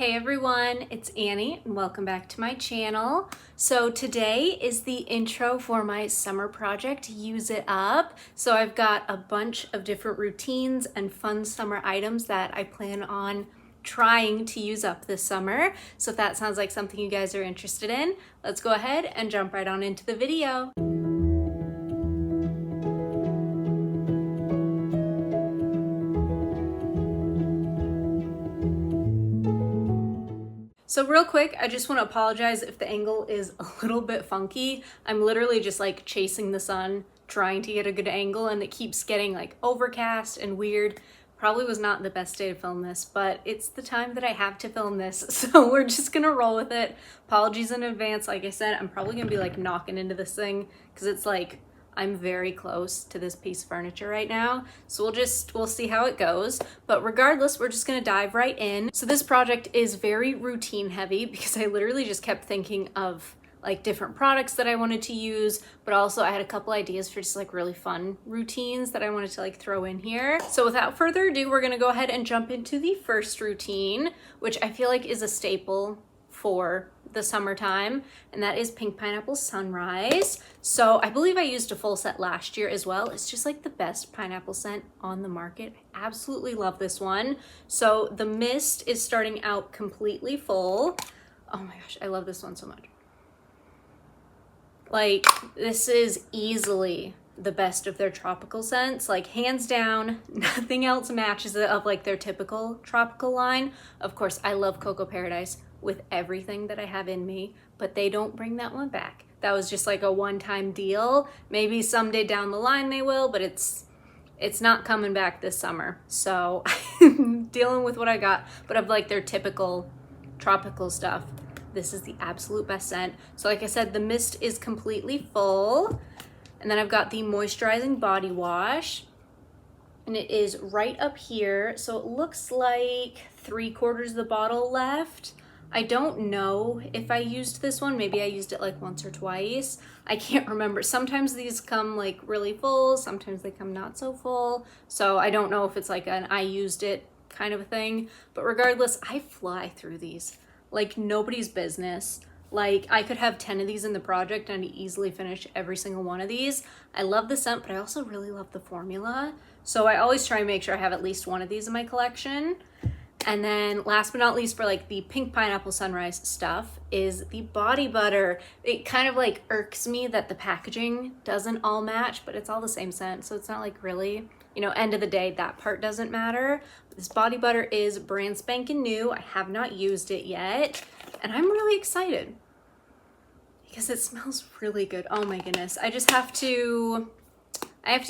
Hey everyone, it's Annie and welcome back to my channel. So today is the intro for my summer project, Use It Up. So I've got a bunch of different routines and fun summer items that I plan on trying to use up this summer. So if that sounds like something you guys are interested in, let's go ahead and jump right on into the video. So real quick, I just want to apologize if the angle is a little bit funky. I'm literally just like chasing the sun, trying to get a good angle, and it keeps getting like overcast and weird. Probably was not the best day to film this, but it's the time that I have to film this, so we're just gonna roll with it. Apologies in advance. Like I said, I'm probably gonna be like knocking into this thing because it's like I'm very close to this piece of furniture right now. So we'll see how it goes. But regardless, we're just gonna dive right in. So this project is very routine heavy because I literally just kept thinking of like different products that I wanted to use, but also I had a couple ideas for just like really fun routines that I wanted to like throw in here. So without further ado, we're gonna go ahead and jump into the first routine, which I feel like is a staple for the summertime, and that is Pink Pineapple Sunrise. So I believe I used a full set last year as well. It's just like the best pineapple scent on the market. I absolutely love this one. So the mist is starting out completely full. Oh my gosh, I love this one so much. Like, this is easily the best of their tropical scents, like hands down. Nothing else matches it of like their typical tropical line. Of course, I love Cocoa Paradise with everything that I have in me, but they don't bring that one back. That was just like a one-time deal. Maybe someday down the line they will, but it's not coming back this summer. So I'm dealing with what I got, but of like their typical tropical stuff, this is the absolute best scent. So like I said, the mist is completely full. And then I've got the moisturizing body wash, and it is right up here. So it looks like 3/4 of the bottle left. I don't know if I used this one. Maybe I used it like once or twice. I can't remember. Sometimes these come like really full, sometimes they come not so full. So I don't know if it's like an I used it kind of a thing. But regardless, I fly through these like nobody's business. Like I could have 10 of these in the project and I'd easily finish every single one of these. I love the scent, but I also really love the formula. So I always try and make sure I have at least one of these in my collection. And then last but not least, for like the Pink Pineapple Sunrise stuff, is the body butter. It kind of like irks me that the packaging doesn't all match, but it's all the same scent. So it's not like really, you know, end of the day, that part doesn't matter. But this body butter is brand spanking new. I have not used it yet, and I'm really excited because it smells really good. Oh my goodness. I have to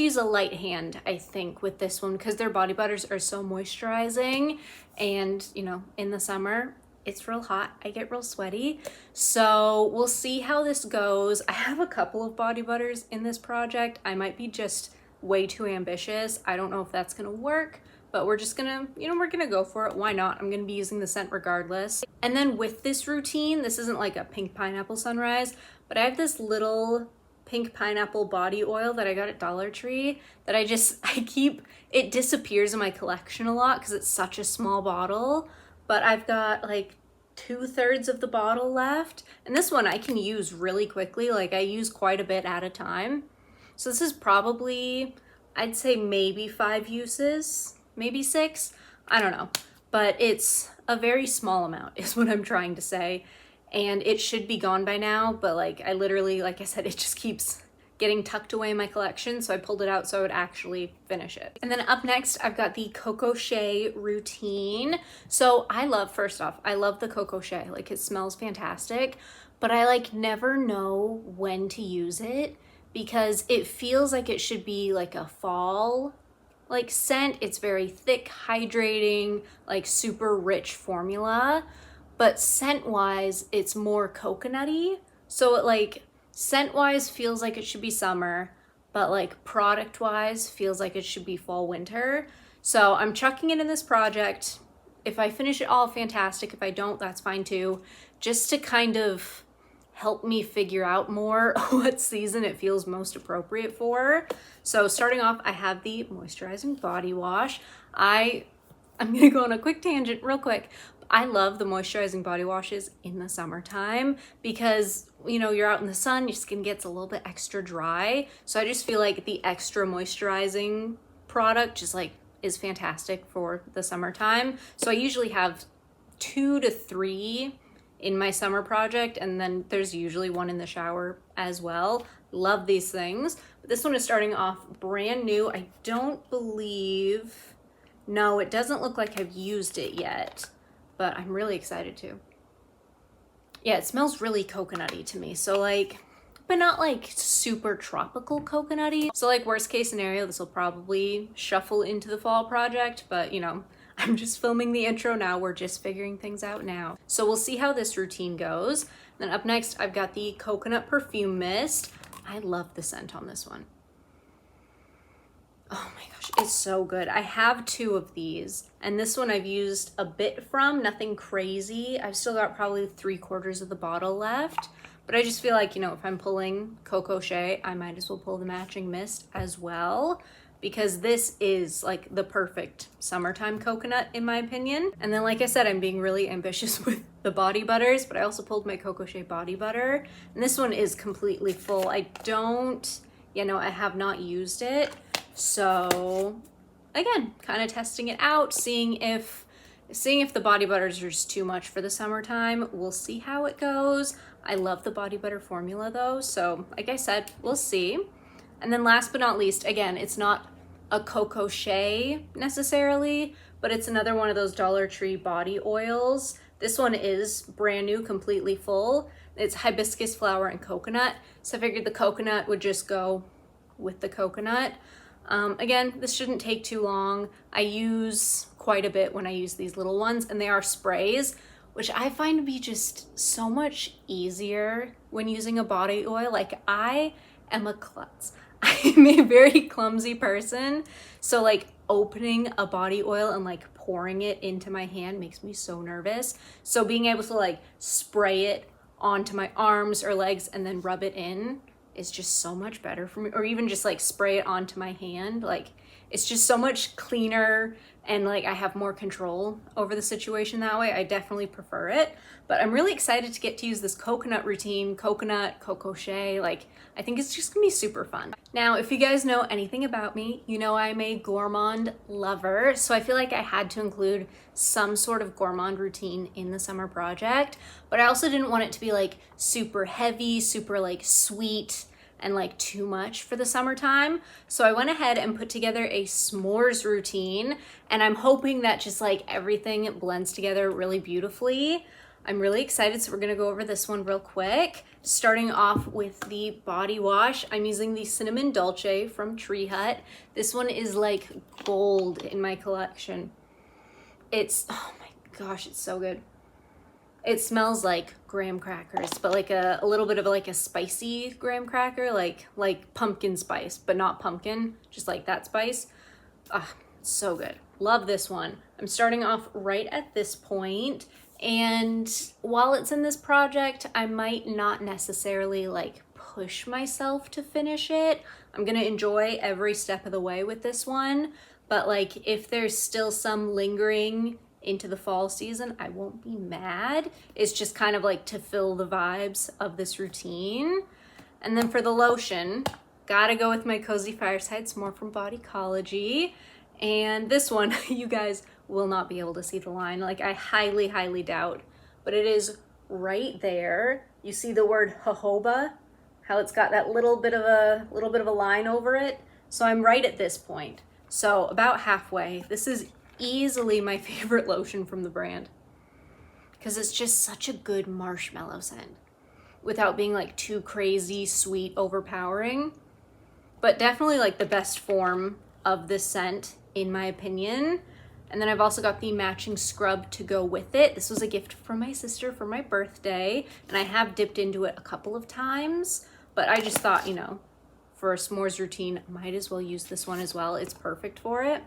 use a light hand, I think, with this one because their body butters are so moisturizing, and you know, in the summer it's real hot, I get real sweaty. So we'll see how this goes. I have a couple of body butters in this project. I might be just way too ambitious. I don't know if that's gonna work, but we're just gonna, you know, we're gonna go for it. Why not? I'm gonna be using the scent regardless. And then with this routine, this isn't like a Pink Pineapple Sunrise, but I have this little pink pineapple body oil that I got at Dollar Tree that it disappears in my collection a lot because it's such a small bottle, but I've got like 2/3 of the bottle left, and this one I can use really quickly. Like I use quite a bit at a time. So this is probably, I'd say maybe 5 uses, maybe 6, I don't know, but it's a very small amount is what I'm trying to say. And it should be gone by now, but like I literally, like I said, it just keeps getting tucked away in my collection, so I pulled it out so I would actually finish it. And then up next, I've got the Coco Shea routine. So first off, I love the Coco Shea. Like it smells fantastic, but I like never know when to use it because it feels like it should be like a fall like scent. It's very thick, hydrating, like super rich formula. But scent-wise, it's more coconutty. So it like, scent-wise feels like it should be summer, but like product-wise feels like it should be fall, winter. So I'm chucking it in this project. If I finish it all, fantastic. If I don't, that's fine too. Just to kind of help me figure out more what season it feels most appropriate for. So starting off, I have the moisturizing body wash. I'm gonna go on a quick tangent real quick. I love the moisturizing body washes in the summertime because, you know, you're out in the sun, your skin gets a little bit extra dry. So I just feel like the extra moisturizing product just like is fantastic for the summertime. So I usually have 2 to 3 in my summer project, and then there's usually one in the shower as well. Love these things. But this one is starting off brand new. I don't believe, no, it doesn't look like I've used it yet, but I'm really excited to. Yeah, it smells really coconutty to me. So like, but not like super tropical coconutty. So like worst case scenario, this will probably shuffle into the fall project, but you know, I'm just filming the intro now. We're just figuring things out now. So we'll see how this routine goes. Then up next, I've got the coconut perfume mist. I love the scent on this one. Oh my gosh, it's so good. I have 2 of these, and this one I've used a bit from, nothing crazy. I've still got probably 3/4 of the bottle left, but I just feel like, you know, if I'm pulling Coco Shea, I might as well pull the matching mist as well, because this is like the perfect summertime coconut in my opinion. And then like I said, I'm being really ambitious with the body butters, but I also pulled my Coco Shea body butter, and this one is completely full. I don't, you know, I have not used it. So again, kind of testing it out, seeing if the body butters are just too much for the summertime. We'll see how it goes. I love the body butter formula though. So like I said, we'll see. And then last but not least, again, it's not a Coco Shea necessarily, but it's another one of those Dollar Tree body oils. This one is brand new, completely full. It's hibiscus flower and coconut. So I figured the coconut would just go with the coconut. Again, this shouldn't take too long. I use quite a bit when I use these little ones, and they are sprays, which I find to be just so much easier when using a body oil. Like, I am a klutz. I'm a very clumsy person. So like opening a body oil and like pouring it into my hand makes me so nervous. So being able to like spray it onto my arms or legs and then rub it in is just so much better for me. Or even just like spray it onto my hand. Like, it's just so much cleaner, and like I have more control over the situation that way. I definitely prefer it. But I'm really excited to get to use this coconut routine, Coco Shea. Like, I think it's just gonna be super fun. Now, if you guys know anything about me, you know I'm a Gourmand lover. So I feel like I had to include some sort of Gourmand routine in the summer project, but I also didn't want it to be like super heavy, super like sweet, and like too much for the summertime. So I went ahead and put together a s'mores routine, and I'm hoping that just like everything blends together really beautifully. I'm really excited, so we're gonna go over this one real quick. Starting off with the body wash, I'm using the Cinnamon Dolce from Tree Hut. This one is like gold in my collection. It's, oh my gosh, it's so good. It smells like graham crackers, but like a little bit of like a spicy graham cracker, like pumpkin spice, but not pumpkin, just like that spice. Ah, it's so good. Love this one. I'm starting off right at this point, and while it's in this project, I might not necessarily like push myself to finish it. I'm gonna enjoy every step of the way with this one, but like if there's still some lingering into the fall season, I won't be mad. It's just kind of like to fill the vibes of this routine. And then for the lotion, gotta go with my Cozy Fireside S'more from Bodycology. And this one, you guys will not be able to see the line. Like, I highly, highly doubt, but it is right there. You see the word jojoba, how it's got that little bit of a line over it. So I'm right at this point. So about halfway. This is easily my favorite lotion from the brand because it's just such a good marshmallow scent without being like too crazy, sweet, overpowering, but definitely like the best form of this scent in my opinion. And then I've also got the matching scrub to go with it. This was a gift from my sister for my birthday, and I have dipped into it a couple of times, but I just thought, you know, for a s'mores routine, might as well use this one as well. It's perfect for it.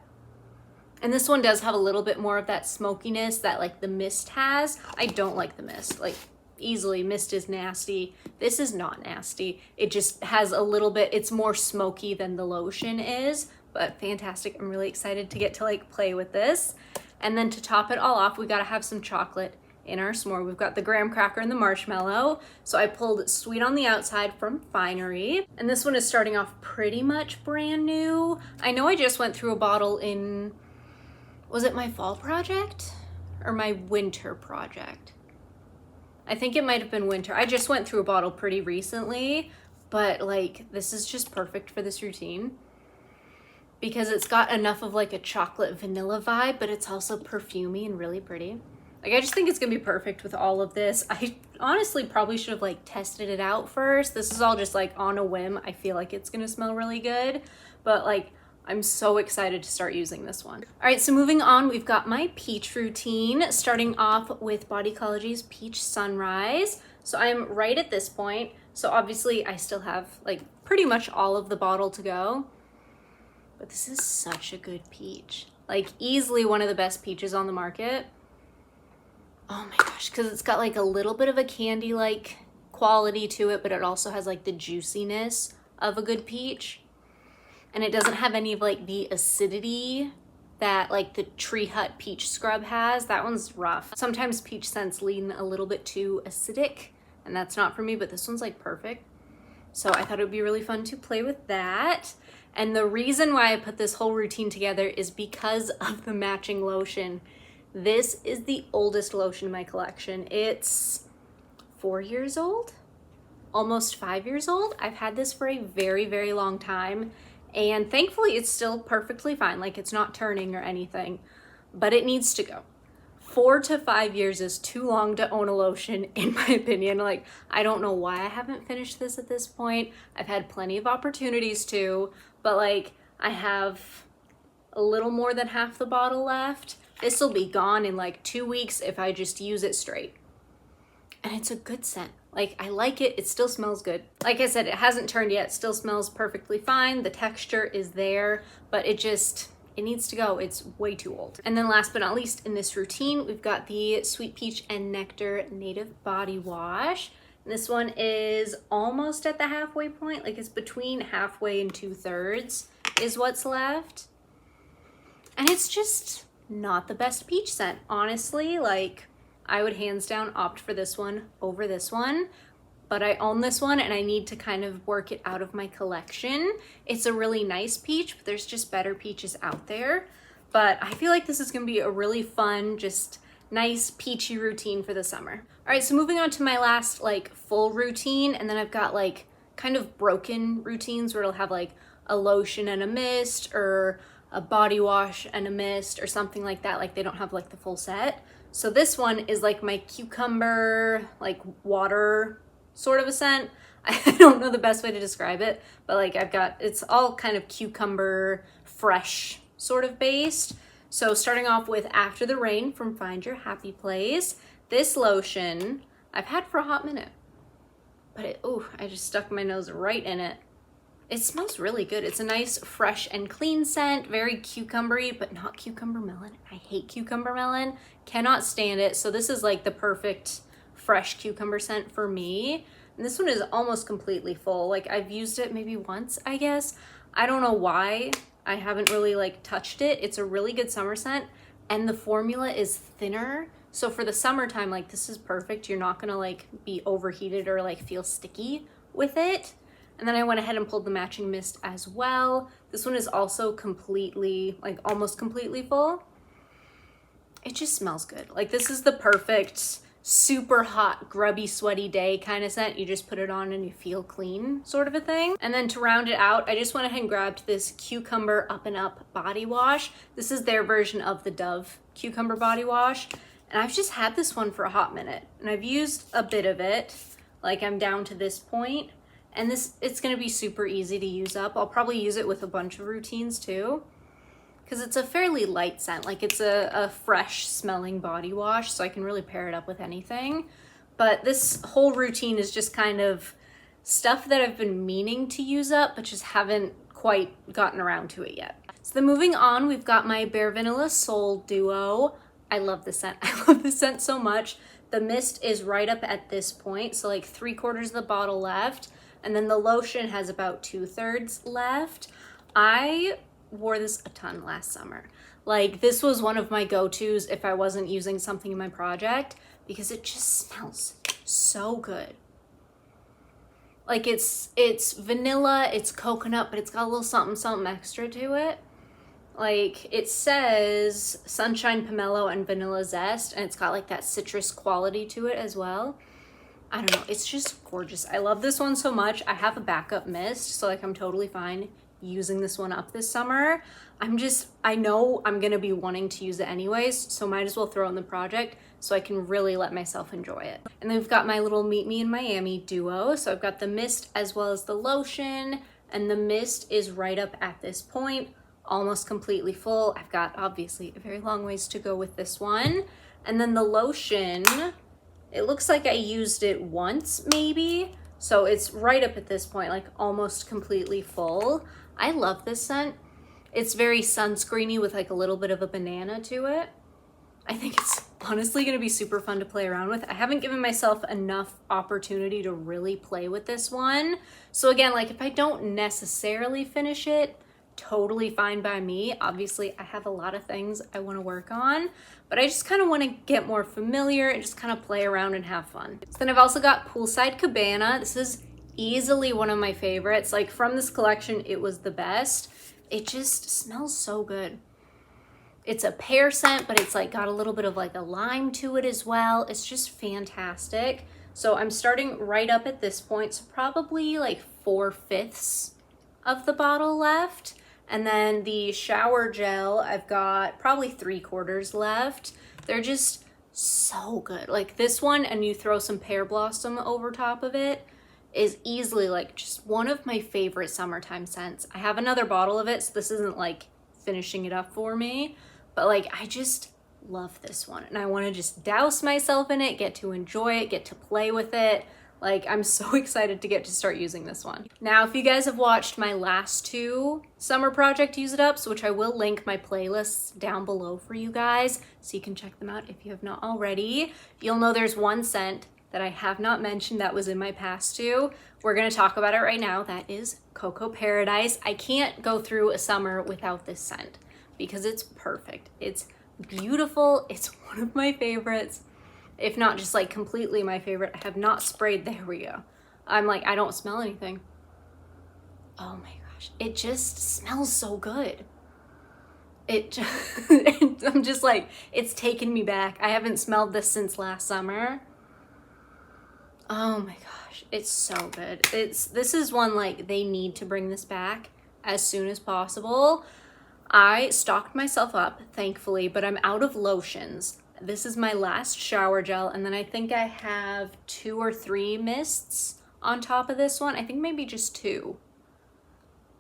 And this one does have a little bit more of that smokiness that like the mist has. I don't like the mist, like easily. Mist is nasty. This is not nasty. It just has a little bit, it's more smoky than the lotion is, but fantastic. I'm really excited to get to like play with this. And then to top it all off, we gotta have some chocolate in our s'more. We've got the graham cracker and the marshmallow. So I pulled Sweet on the Outside from Finery. And this one is starting off pretty much brand new. I know I just went through a bottle in, was it my fall project or my winter project? I think it might have been winter. I just went through a bottle pretty recently, but like this is just perfect for this routine because it's got enough of like a chocolate vanilla vibe, but it's also perfumey and really pretty. Like I just think it's gonna be perfect with all of this. I honestly probably should have like tested it out first. This is all just like on a whim. I feel like it's gonna smell really good, but like I'm so excited to start using this one. All right, so moving on, we've got my peach routine, starting off with Bodycology's Peach Sunrise. So I'm right at this point. So obviously I still have like pretty much all of the bottle to go, but this is such a good peach. Like easily one of the best peaches on the market. Oh my gosh, because it's got like a little bit of a candy-like quality to it, but it also has like the juiciness of a good peach. And it doesn't have any of like the acidity that like the Tree Hut peach scrub has. That one's rough. Sometimes peach scents lean a little bit too acidic, and that's not for me, but this one's like perfect. So I thought it would be really fun to play with that. And the reason why I put this whole routine together is because of the matching lotion. This is the oldest lotion in my collection. It's 4 years old, almost 5 years old. I've had this for a very, very long time. And thankfully it's still perfectly fine. Like it's not turning or anything, but it needs to go. 4 to 5 years is too long to own a lotion, in my opinion. Like, I don't know why I haven't finished this at this point. I've had plenty of opportunities to, but like I have a little more than half the bottle left. This will be gone in like 2 weeks if I just use it straight. And it's a good scent. Like, I like it. It still smells good. Like I said, it hasn't turned yet. It still smells perfectly fine. The texture is there, but it needs to go. It's way too old. And then last but not least in this routine, we've got the Sweet Peach and Nectar Native Body Wash. And this one is almost at the halfway point. Like, it's between halfway and 2/3 is what's left. And it's just not the best peach scent, honestly. Like, I would hands down opt for this one over this one, but I own this one and I need to kind of work it out of my collection. It's a really nice peach, but there's just better peaches out there. But I feel like this is gonna be a really fun, just nice peachy routine for the summer. All right, so moving on to my last like full routine, and then I've got like kind of broken routines where it'll have like a lotion and a mist or a body wash and a mist or something like that. Like they don't have like the full set. So this one is like my cucumber, like water sort of a scent. I don't know the best way to describe it, but like it's all kind of cucumber fresh sort of based. So starting off with After the Rain from Find Your Happy Place. This lotion I've had for a hot minute, but I just stuck my nose right in it. It smells really good. It's a nice, fresh and clean scent, very cucumbery, but not cucumber melon. I hate cucumber melon, cannot stand it. So this is like the perfect fresh cucumber scent for me. And this one is almost completely full. Like I've used it maybe once, I guess. I don't know why I haven't really like touched it. It's a really good summer scent and the formula is thinner. So for the summertime, like this is perfect. You're not gonna like be overheated or like feel sticky with it. And then I went ahead and pulled the matching mist as well. This one is also completely, like almost completely full. It just smells good. Like this is the perfect, super hot, grubby, sweaty day kind of scent. You just put it on and you feel clean sort of a thing. And then to round it out, I just went ahead and grabbed this Cucumber Up and Up body wash. This is their version of the Dove Cucumber body wash. And I've just had this one for a hot minute. And I've used a bit of it. Like I'm down to this point. And it's gonna be super easy to use up. I'll probably use it with a bunch of routines too, because it's a fairly light scent. Like it's a fresh smelling body wash, so I can really pair it up with anything. But this whole routine is just kind of stuff that I've been meaning to use up, but just haven't quite gotten around to it yet. So then moving on, we've got my Bare Vanilla Soul Duo. I love this scent. I love this scent so much. The mist is right up at this point, so like 3/4 of the bottle left. And then the lotion has about 2/3 left. I wore this a ton last summer. Like, this was one of my go-tos if I wasn't using something in my project, because it just smells so good. Like, it's vanilla, it's coconut, but it's got a little something extra to it. Like, it says sunshine pomelo and vanilla zest, and it's got like that citrus quality to it as well. I don't know, it's just gorgeous. I love this one so much. I have a backup mist, so like I'm totally fine using this one up this summer. I know I'm gonna be wanting to use it anyways, so might as well throw in the project so I can really let myself enjoy it. And then we've got my little Meet Me in Miami duo. So I've got the mist as well as the lotion, and the mist is right up at this point, almost completely full. I've got obviously a very long ways to go with this one. And then the lotion, it looks like I used it once maybe. So it's right up at this point, like almost completely full. I love this scent. It's very sunscreeny with like a little bit of a banana to it. I think it's honestly gonna be super fun to play around with. I haven't given myself enough opportunity to really play with this one. So again, like if I don't necessarily finish it, totally fine by me. Obviously, I have a lot of things I wanna work on, but I just kind of wanna get more familiar and just kind of play around and have fun. So then I've also got Poolside Cabana. This is easily one of my favorites. Like from this collection, it was the best. It just smells so good. It's a pear scent, but it's like got a little bit of like a lime to it as well. It's just fantastic. So I'm starting right up at this point. So probably like 4/5 of the bottle left. And then the shower gel, I've got probably 3/4 left. They're just so good. Like this one, and you throw some pear blossom over top of it, is easily like just one of my favorite summertime scents. I have another bottle of it, so this isn't like finishing it up for me, but like I just love this one, and I want to just douse myself in it, get to enjoy it, get to play with it. Like I'm so excited to get to start using this one. Now, if you guys have watched my last 2 summer project use it ups, which I will link my playlists down below for you guys so you can check them out if you have not already, you'll know there's one scent that I have not mentioned that was in my past 2. We're gonna talk about it right now. That is Cocoa Paradise. I can't go through a summer without this scent because it's perfect. It's beautiful. It's one of my favorites, if not just like completely my favorite. I have not sprayed, there we go. I'm like, I don't smell anything. Oh my gosh, it just smells so good. It just, I'm just like, it's taken me back. I haven't smelled this since last summer. Oh my gosh, it's so good. This is one like they need to bring this back as soon as possible. I stocked myself up, thankfully, but I'm out of lotions. This is my last shower gel, and then I think I have 2 or 3 mists on top of this one. I think maybe just 2.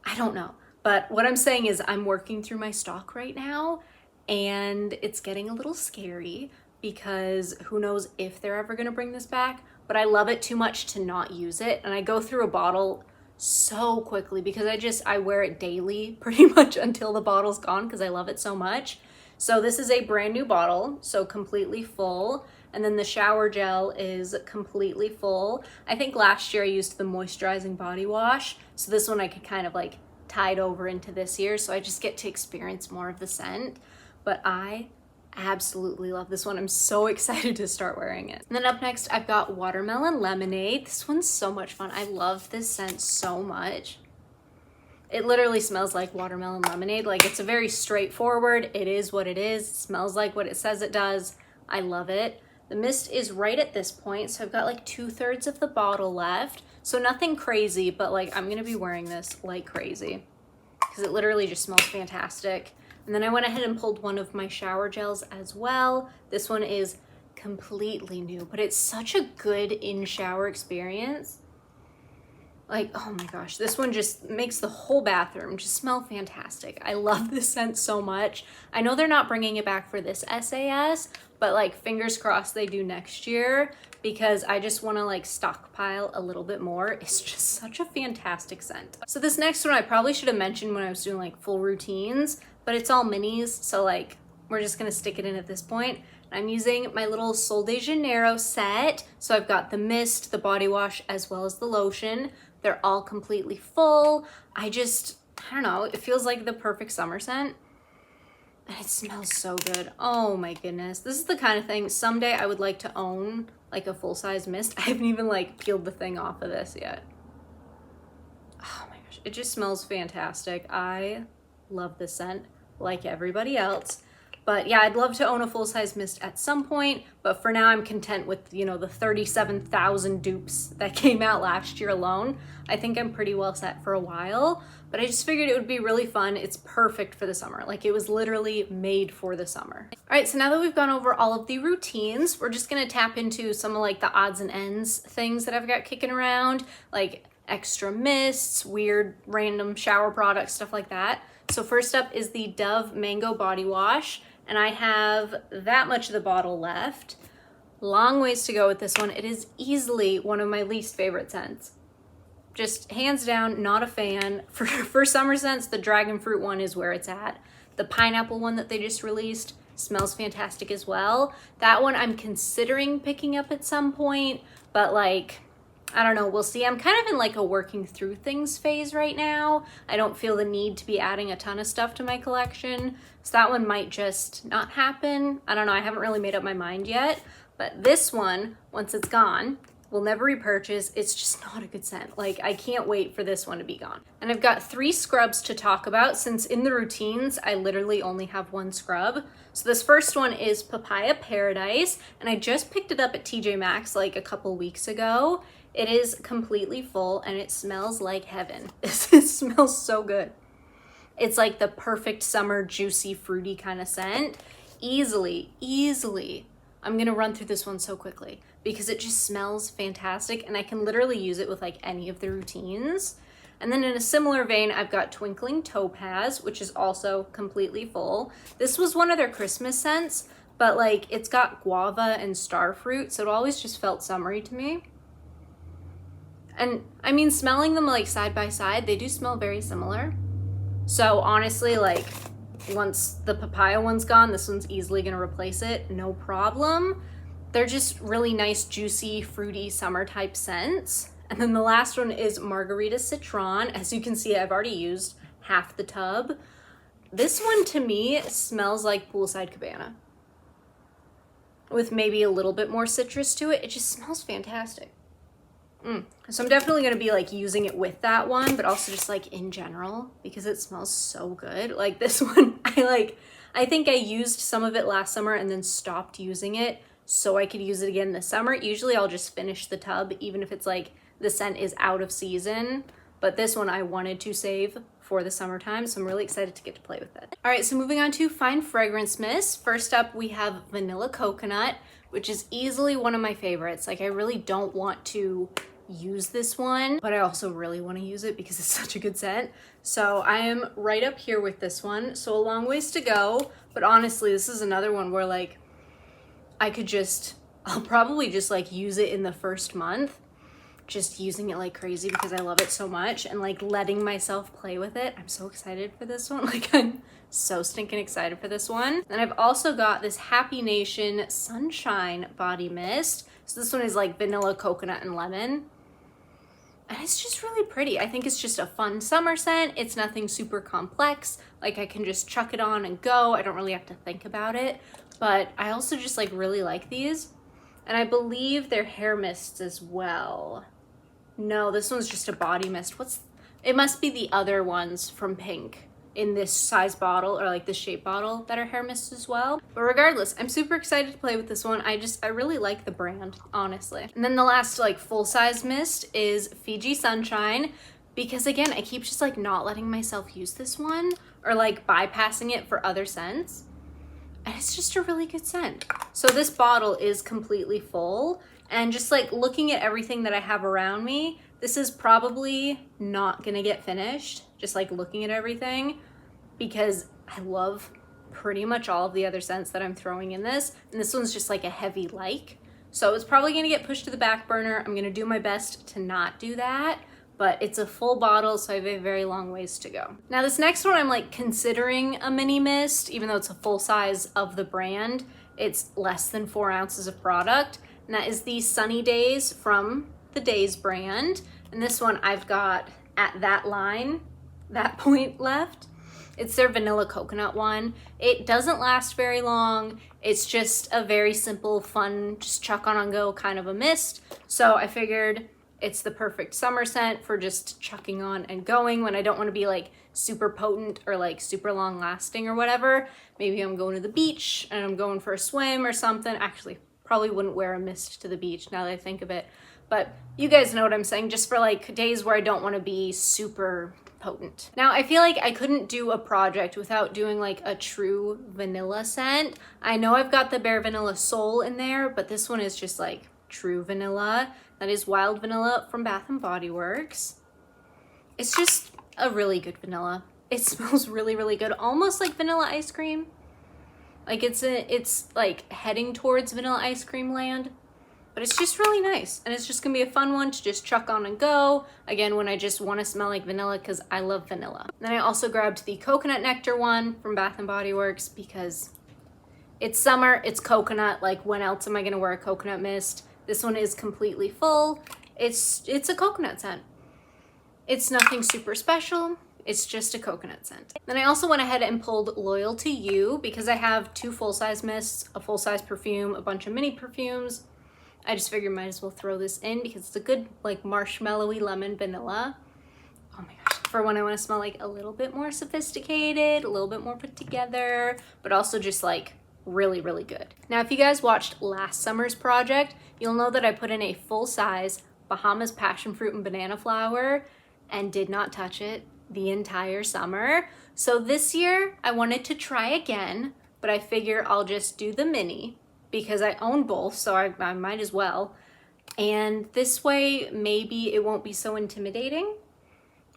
I don't know. But what I'm saying is I'm working through my stock right now, and it's getting a little scary because who knows if they're ever gonna bring this back, but I love it too much to not use it. And I go through a bottle so quickly because I wear it daily pretty much until the bottle's gone because I love it so much. So this is a brand new bottle, so completely full. And then the shower gel is completely full. I think last year I used the moisturizing body wash. So this one I could kind of like tide over into this year. So I just get to experience more of the scent. But I absolutely love this one. I'm so excited to start wearing it. And then up next, I've got Watermelon Lemonade. This one's so much fun. I love this scent so much. It literally smells like watermelon lemonade. Like it's a very straightforward, it is what it is. It smells like what it says it does. I love it. The mist is right at this point. So I've got like 2/3 of the bottle left. So nothing crazy, but like I'm gonna be wearing this like crazy because it literally just smells fantastic. And then I went ahead and pulled one of my shower gels as well. This one is completely new, but it's such a good in-shower experience. Like, oh my gosh, this one just makes the whole bathroom just smell fantastic. I love this scent so much. I know they're not bringing it back for this SAS, but like fingers crossed they do next year because I just want to like stockpile a little bit more. It's just such a fantastic scent. So this next one I probably should have mentioned when I was doing like full routines, but it's all minis, so like we're just gonna stick it in at this point. I'm using my little Sol de Janeiro set. So I've got the mist, the body wash, as well as the lotion. They're all completely full. I don't know, it feels like the perfect summer scent. And it smells so good. Oh my goodness. This is the kind of thing someday I would like to own, like a full-size mist. I haven't even like peeled the thing off of this yet. Oh my gosh, it just smells fantastic. I love this scent like everybody else. But yeah, I'd love to own a full-size mist at some point, but for now I'm content with, you know, the 37,000 dupes that came out last year alone. I think I'm pretty well set for a while, but I just figured it would be really fun. It's perfect for the summer. Like, it was literally made for the summer. All right, so now that we've gone over all of the routines, we're just gonna tap into some of like the odds and ends things that I've got kicking around, like extra mists, weird random shower products, stuff like that. So first up is the Dove Mango Body Wash, and I have that much of the bottle left. Long ways to go with this one. It is easily one of my least favorite scents. Just hands down, not a fan. For summer scents, the dragon fruit one is where it's at. The pineapple one that they just released smells fantastic as well. That one I'm considering picking up at some point, but like, I don't know, we'll see. I'm kind of in like a working through things phase right now. I don't feel the need to be adding a ton of stuff to my collection, so that one might just not happen. I don't know, I haven't really made up my mind yet, but this one, once it's gone, will never repurchase. It's just not a good scent. Like, I can't wait for this one to be gone. And I've got 3 scrubs to talk about, since in the routines, I literally only have 1 scrub. So this first one is Papaya Paradise, and I just picked it up at TJ Maxx like a couple weeks ago. It is completely full and it smells like heaven. It smells so good. It's like the perfect summer, juicy, fruity kind of scent. Easily, I'm gonna run through this one so quickly because it just smells fantastic, and I can literally use it with like any of the routines. And then in a similar vein, I've got Twinkling Topaz, which is also completely full. This was one of their Christmas scents, but like it's got guava and starfruit, so it always just felt summery to me. And I mean, smelling them like side by side, they do smell very similar. So honestly, like, once the papaya one's gone, this one's easily gonna replace it, no problem. They're just really nice, juicy, fruity, summer type scents. And then the last one is Margarita Citron. As you can see, I've already used half the tub. This one to me smells like Poolside Cabana, with maybe a little bit more citrus to it. It just smells fantastic. So I'm definitely gonna be like using it with that one, but also just like in general, because it smells so good. Like this one, I think I used some of it last summer and then stopped using it so I could use it again this summer. Usually I'll just finish the tub, even if it's like the scent is out of season, but this one I wanted to save for the summertime, so I'm really excited to get to play with it. All right, so moving on to fine fragrance mists. First up, we have Vanilla Coconut, which is easily one of my favorites. Like, I really don't want to use this one, but I also really want to use it because it's such a good scent. So I am right up here with this one. So a long ways to go, but honestly, this is another one where like I'll probably just like use it in the first month, just using it like crazy because I love it so much and like letting myself play with it. I'm so excited for this one. Like, I'm so stinking excited for this one. And I've also got this Happy Nation Sunshine Body Mist. So this one is like vanilla, coconut, and lemon. And it's just really pretty. I think it's just a fun summer scent. It's nothing super complex. Like, I can just chuck it on and go. I don't really have to think about it. But I also just like really like these. And I believe they're hair mists as well. No, this one's just a body mist. It must be the other ones from Pink in this size bottle, or like this shape bottle, that are hair mists as well. But regardless, I'm super excited to play with this one. I really like the brand, honestly. And then the last like full-size mist is Fiji Sunshine, because again, I keep just like not letting myself use this one, or like bypassing it for other scents. And it's just a really good scent. So this bottle is completely full, and just like looking at everything that I have around me, this is probably not gonna get finished, just like looking at everything, because I love pretty much all of the other scents that I'm throwing in this, and this one's just like a heavy like. So it's probably gonna get pushed to the back burner. I'm gonna do my best to not do that, but it's a full bottle, so I have a very long ways to go. Now this next one, I'm like considering a mini mist, even though it's a full size of the brand. It's less than 4 ounces of product, and that is the Sunny Days from the Days brand. And this one I've got at that point left. It's their vanilla coconut one. It doesn't last very long. It's just a very simple, fun, just chuck on go kind of a mist. So I figured it's the perfect summer scent for just chucking on and going when I don't want to be like super potent or like super long lasting or whatever. Maybe I'm going to the beach and I'm going for a swim or something. Actually, probably wouldn't wear a mist to the beach now that I think of it. But you guys know what I'm saying, just for like days where I don't want to be super potent. Now, I feel like I couldn't do a project without doing like a true vanilla scent. I know I've got the Bare Vanilla Soul in there, but this one is just like true vanilla. That is Wild Vanilla from Bath & Body Works. It's just a really good vanilla. It smells really, really good. Almost like vanilla ice cream. Like it's like heading towards vanilla ice cream land. But it's just really nice. And it's just gonna be a fun one to just chuck on and go. Again, when I just wanna smell like vanilla, because I love vanilla. Then I also grabbed the Coconut Nectar one from Bath & Body Works because it's summer, it's coconut. Like, when else am I gonna wear a coconut mist? This one is completely full. It's a coconut scent. It's nothing super special. It's just a coconut scent. Then I also went ahead and pulled Loyal to You because I have 2 full-size mists, a full-size perfume, a bunch of mini perfumes. I just figured might as well throw this in because it's a good like marshmallowy lemon vanilla. Oh my gosh, for when I want to smell like a little bit more sophisticated, a little bit more put together, but also just like really, really good. Now, if you guys watched last summer's project, you'll know that I put in a full-size Bahamas passion fruit and banana flower and did not touch it the entire summer. So this year I wanted to try again, but I figure I'll just do the mini because I own both, so I might as well. And this way, maybe it won't be so intimidating.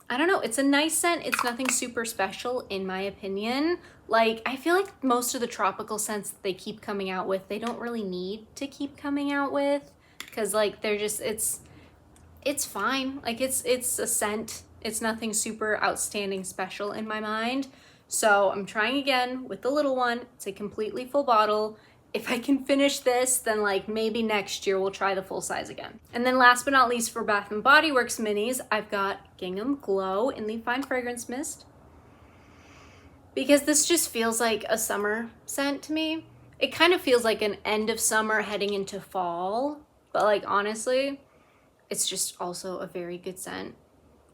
I don't know, it's a nice scent. It's nothing super special in my opinion. Like, I feel like most of the tropical scents that they keep coming out with, they don't really need to keep coming out with because like they're just, it's fine. Like it's a scent. It's nothing super outstanding special in my mind. So I'm trying again with the little one. It's a completely full bottle. If I can finish this, then like maybe next year we'll try the full size again. And then last but not least for Bath & Body Works minis, I've got Gingham Glow in the Fine Fragrance Mist. Because this just feels like a summer scent to me. It kind of feels like an end of summer heading into fall, but like honestly, it's just also a very good scent.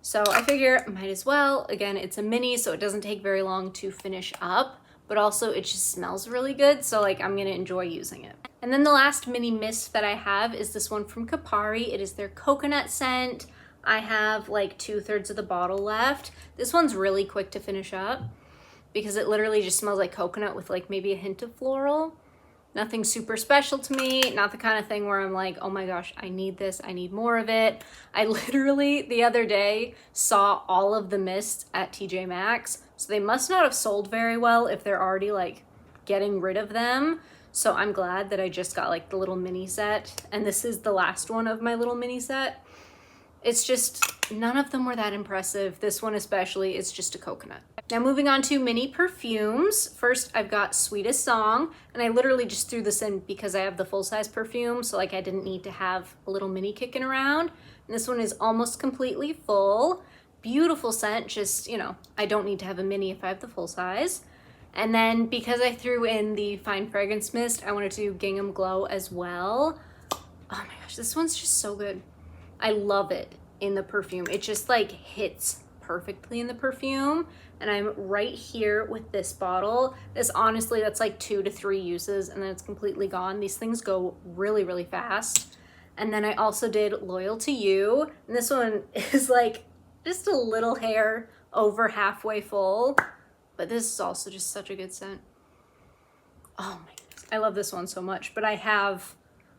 So I figure might as well. Again, it's a mini, so it doesn't take very long to finish up, but also it just smells really good, so like I'm gonna enjoy using it. And then the last mini mist that I have is this one from Kapari. It is their coconut scent. I have like 2/3 of the bottle left. This one's really quick to finish up because it literally just smells like coconut with like maybe a hint of floral. Nothing super special to me, not the kind of thing where I'm like, oh my gosh, I need this, I need more of it. I literally, the other day, saw all of the mists at TJ Maxx, so they must not have sold very well if they're already like getting rid of them. So I'm glad that I just got like the little mini set, and this is the last one of my little mini set. It's just, none of them were that impressive. This one especially, it's just a coconut. Now moving on to mini perfumes. First, I've got Sweetest Song, and I literally just threw this in because I have the full-size perfume, so like I didn't need to have a little mini kicking around. And this one is almost completely full. Beautiful scent, just, you know, I don't need to have a mini if I have the full size. And then because I threw in the Fine Fragrance Mist, I wanted to do Gingham Glow as well. Oh my gosh, this one's just so good. I love it in the perfume. It just like hits perfectly in the perfume. And I'm right here with this bottle. This honestly, that's like 2 to 3 uses and then it's completely gone. These things go really, really fast. And then I also did Loyal to You. And this one is like just a little hair over halfway full. But this is also just such a good scent. Oh my goodness, I love this one so much. But I have,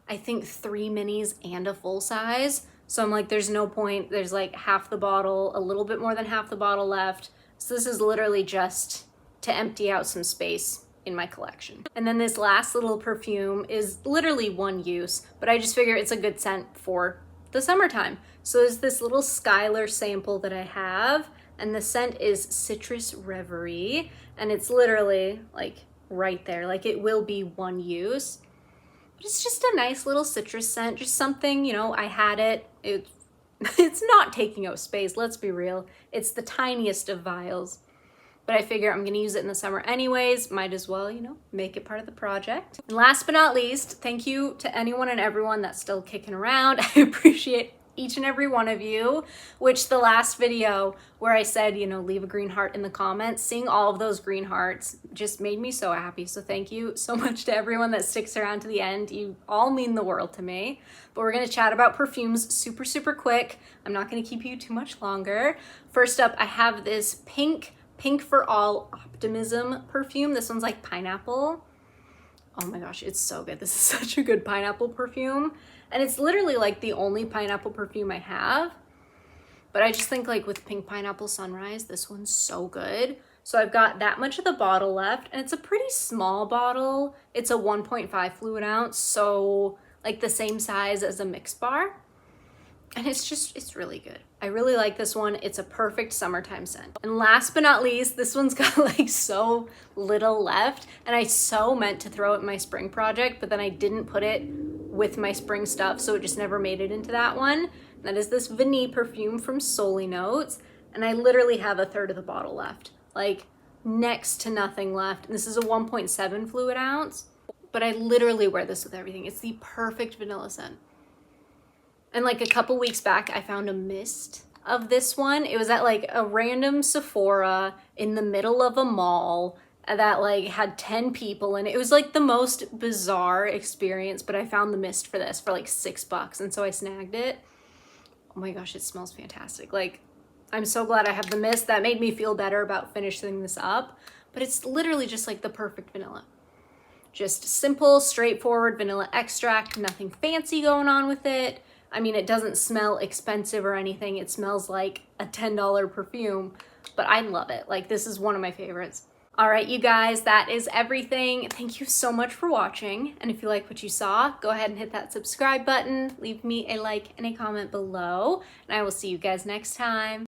I think 3 minis and a full size. So I'm like, there's no point. There's like half the bottle, a little bit more than half the bottle left. So this is literally just to empty out some space in my collection. And then this last little perfume is literally 1 use, but I just figure it's a good scent for the summertime. So it's this little Skylar sample that I have, and the scent is Citrus Reverie, and it's literally like right there. Like it will be 1 use. It's just a nice little citrus scent, just something, you know, I had it. It's not taking up space, let's be real. It's the tiniest of vials, but I figure I'm gonna use it in the summer anyways. Might as well, you know, make it part of the project. And last but not least, thank you to anyone and everyone that's still kicking around. I appreciate each and every one of you, which the last video where I said, you know, leave a green heart in the comments, seeing all of those green hearts just made me so happy. So thank you so much to everyone that sticks around to the end. You all mean the world to me. But we're gonna chat about perfumes super quick. I'm not gonna keep you too much longer. First up, I have this Pink for All Optimism perfume. This one's like pineapple. Oh my gosh, it's so good. This is such a good pineapple perfume. And it's literally like the only pineapple perfume I have. But I just think like with Pink Pineapple Sunrise, this one's so good. So I've got that much of the bottle left, and it's a pretty small bottle. It's a 1.5 fluid ounce, so like the same size as a mix bar. And it's really good. I really like this one. It's a perfect summertime scent. And last but not least, this one's got like so little left, and I so meant to throw it in my spring project, but then I didn't put it with my spring stuff, so it just never made it into that one. That is this Vanille perfume from Solely Notes, and I literally have a third of the bottle left, like next to nothing left. And this is a 1.7 fluid ounce, but I literally wear this with everything. It's the perfect vanilla scent. And like a couple weeks back, I found a mist of this one. It was at like a random Sephora in the middle of a mall that like had 10 people in it. It was like the most bizarre experience, but I found the mist for this for like $6, and so I snagged it. Oh my gosh, it smells fantastic. Like, I'm so glad I have the mist. That made me feel better about finishing this up, but it's literally just like the perfect vanilla. Just simple, straightforward vanilla extract, nothing fancy going on with it. I mean, it doesn't smell expensive or anything. It smells like a $10 perfume, but I love it. Like, this is one of my favorites. All right, you guys, that is everything. Thank you so much for watching. And if you like what you saw, go ahead and hit that subscribe button. Leave me a like and a comment below. And I will see you guys next time.